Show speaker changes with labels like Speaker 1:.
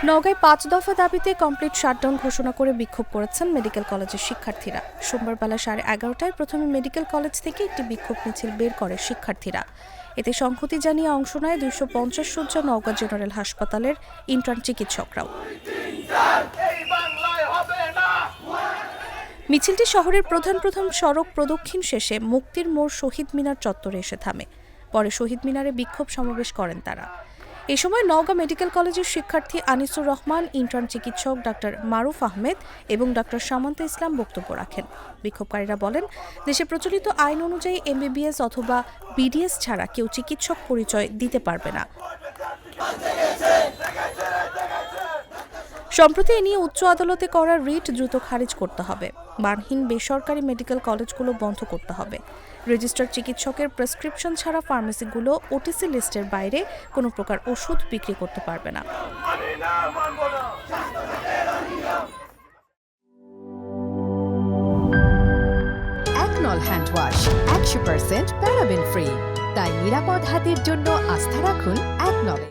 Speaker 1: নওগাঁয় ৫ দফা দাবিতে complete shutdown ঘোষণা করে বিক্ষোভ করেছেন মেডিকেল কলেজের শিক্ষার্থীরা। সোমবার বেলা 11:30টায় প্রথমে মেডিকেল কলেজ থেকে একটি বিক্ষোভ মিছিল বের করে শিক্ষার্থীরা। এতে সংহতি জানিয়ে অংশ নেয় ২৫০ শয্যা নওগাঁ জেনারেল হাসপাতালের ইন্টার্ন চিকিৎসকরাও। মিছিলটি শহরের প্রধান সড়ক প্রদক্ষিণ শেষে মুক্তির মোড় শহীদ মিনার চত্বরে এসে থামে। পরে শহীদ মিনারে বিক্ষোভ সমাবেশ করেন তারা। এ সময় নওগাঁ মেডিকেল কলেজের শিক্ষার্থী আনিসুর রহমান, ইন্টার্ন চিকিৎসক ডাক্তার মারুফ আহমেদ এবং ডাক্তার সামান্তা ইসলাম বক্তব্য রাখেন। বিক্ষোভকারীরা বলেন, দেশে প্রচলিত আইন অনুযায়ী এমবিবিএস অথবা বিডিএস ছাড়া কেউ চিকিৎসক পরিচয় দিতে পারবে না। সম্প্রতি এ নিয়ে উচ্চ আদালতে করা রিট দ্রুত খারিজ করতে হবে। মানহীন বেসরকারি মেডিকেল কলেজগুলো বন্ধ করতে হবে। রেজিস্টার্ড চিকিৎসকের প্রেসক্রিপশন ছাড়া ফার্মেসিগুলো ওটিসি লিস্টের বাইরে কোনো প্রকার ওষুধ বিক্রি করতে পারবে না।
Speaker 2: একনল হ্যান্ড ওয়াশ 100% প্যারাবেন ফ্রি, তাই নিরাপদ হাতের জন্য আস্থা রাখুন একনলে।